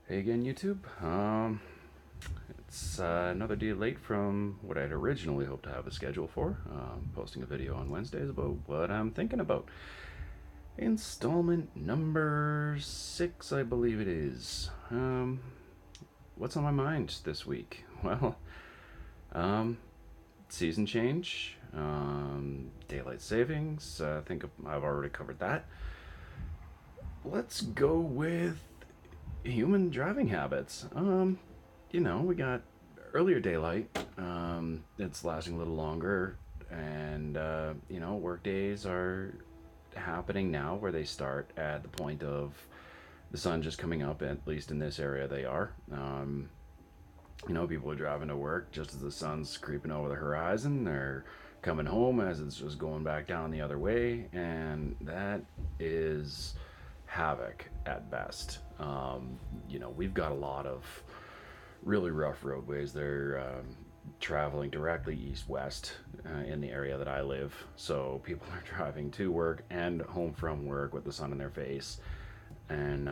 Hey again, YouTube. It's another day late from what I'd originally hoped to have a schedule for. Posting a video on Wednesdays about what I'm thinking about. Installment number 6, I believe it is. What's on my mind this week? Well, um, season change, daylight savings. I think I've already covered that. Let's go with human driving habits. We got earlier daylight. It's lasting a little longer, and work days are happening now where they start at the point of the sun just coming up. At least in this area, they are. People are driving to work just as the sun's creeping over the horizon. They're coming home as it's just going back down the other way, and that is havoc at best. We've got a lot of really rough roadways. They're traveling directly east-west in the area that I live. So people are driving to work and home from work with the sun in their face. And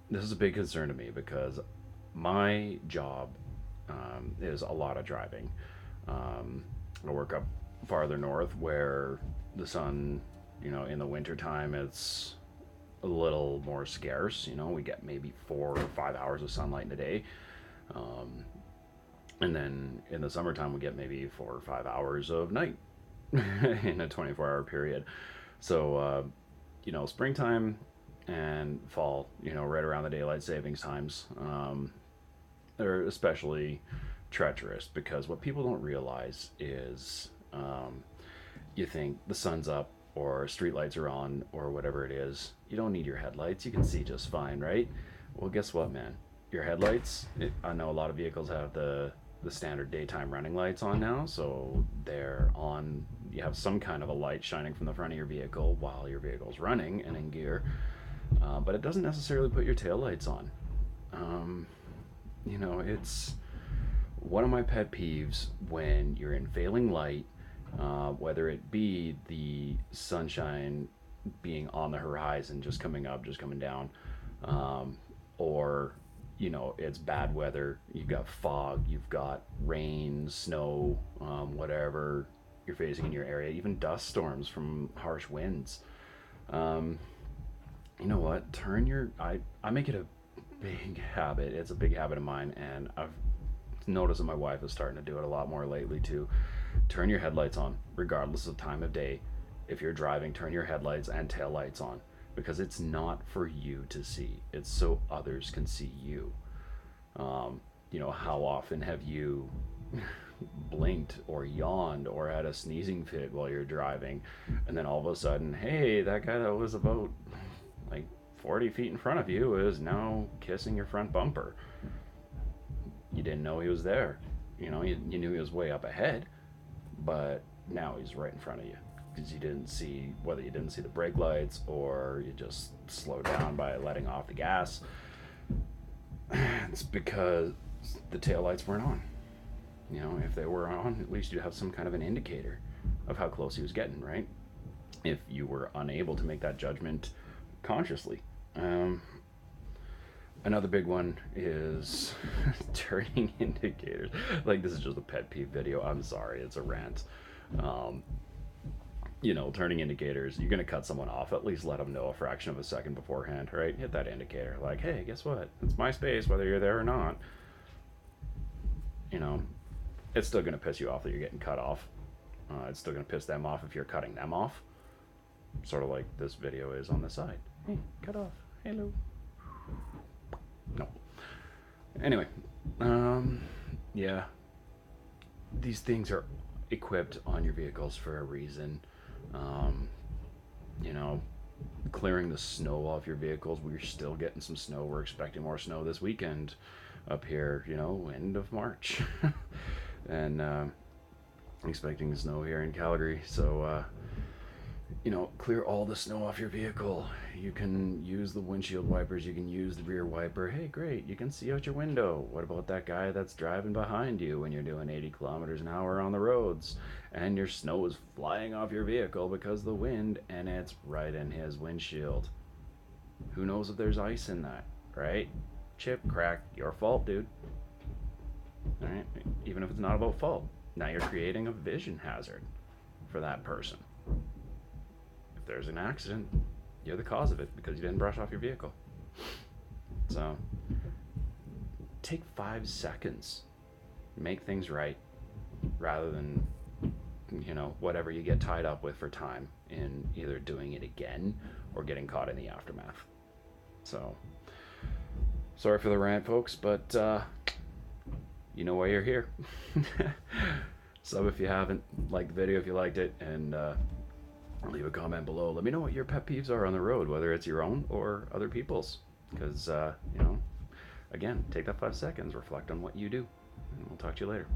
this is a big concern to me because my job is a lot of driving. I work up farther north where the sun, in the wintertime, it's a little more scarce. We get maybe 4 or 5 hours of sunlight in a day. And then in the summertime, we get maybe 4 or 5 hours of night in a 24-hour period. So, springtime and fall, right around the daylight savings times, they're especially treacherous because what people don't realize is you think the sun's up or street lights are on or whatever it is. You don't need your headlights. You can see just fine, right? Well, guess what, man? Your headlights, I know a lot of vehicles have the standard daytime running lights on now, so they're on. You have some kind of a light shining from the front of your vehicle while your vehicle's running and in gear, but it doesn't necessarily put your tail lights on. It's one of my pet peeves when you're in failing light, whether it be the sunshine being on the horizon, just coming up, just coming down, or it's bad weather. You've got fog, you've got rain, snow, whatever you're facing in your area, even dust storms from harsh winds. You know what? I make it a big habit. It's a big habit of mine, and I've noticed that my wife is starting to do it a lot more lately too. Turn your headlights on, regardless of time of day. If you're driving, turn your headlights and tail lights on because it's not for you to see. It's so others can see you. How often have you blinked or yawned or had a sneezing fit while you're driving, and then all of a sudden, hey, that guy that was about like 40 feet in front of you is now kissing your front bumper. You didn't know he was there. You knew he was way up ahead, but now he's right in front of you because you didn't see, whether you didn't see the brake lights or you just slowed down by letting off the gas. It's because the taillights weren't on. If they were on, at least you'd have some kind of an indicator of how close he was getting, right? If you were unable to make that judgment consciously. Another big one is turning indicators. Like, this is just a pet peeve video. I'm sorry, it's a rant. Turning indicators, you're going to cut someone off, at least let them know a fraction of a second beforehand, right? Hit that indicator. Like, hey, guess what? It's my space, whether you're there or not. It's still going to piss you off that you're getting cut off. It's still going to piss them off if you're cutting them off. Sort of like this video is on the side. Hey, cut off. Hello. No. Anyway, yeah. These things are equipped on your vehicles for a reason. Clearing the snow off your vehicles. We're still getting some snow. We're expecting more snow this weekend up here, end of March. And expecting snow here in Calgary. So, clear all the snow off your vehicle. You can use the windshield wipers, you can use the rear wiper. Hey, great, you can see out your window. What about that guy that's driving behind you when you're doing 80 kilometers an hour on the roads and your snow is flying off your vehicle because of the wind and it's right in his windshield? Who knows if there's ice in that, right? chip, crack, your fault, dude. All right? Even if it's not about fault. Now you're creating a vision hazard for that person. If there's an accident, you're the cause of it because you didn't brush off your vehicle. So take 5 seconds, make things right, rather than, whatever you get tied up with for time in either doing it again or getting caught in the aftermath. So sorry for the rant, folks, but you know why you're here. Sub if you haven't, like the video if you liked it, and leave a comment below. Let me know what your pet peeves are on the road, whether it's your own or other people's, because again, take that 5 seconds, reflect on what you do, and we'll talk to you later.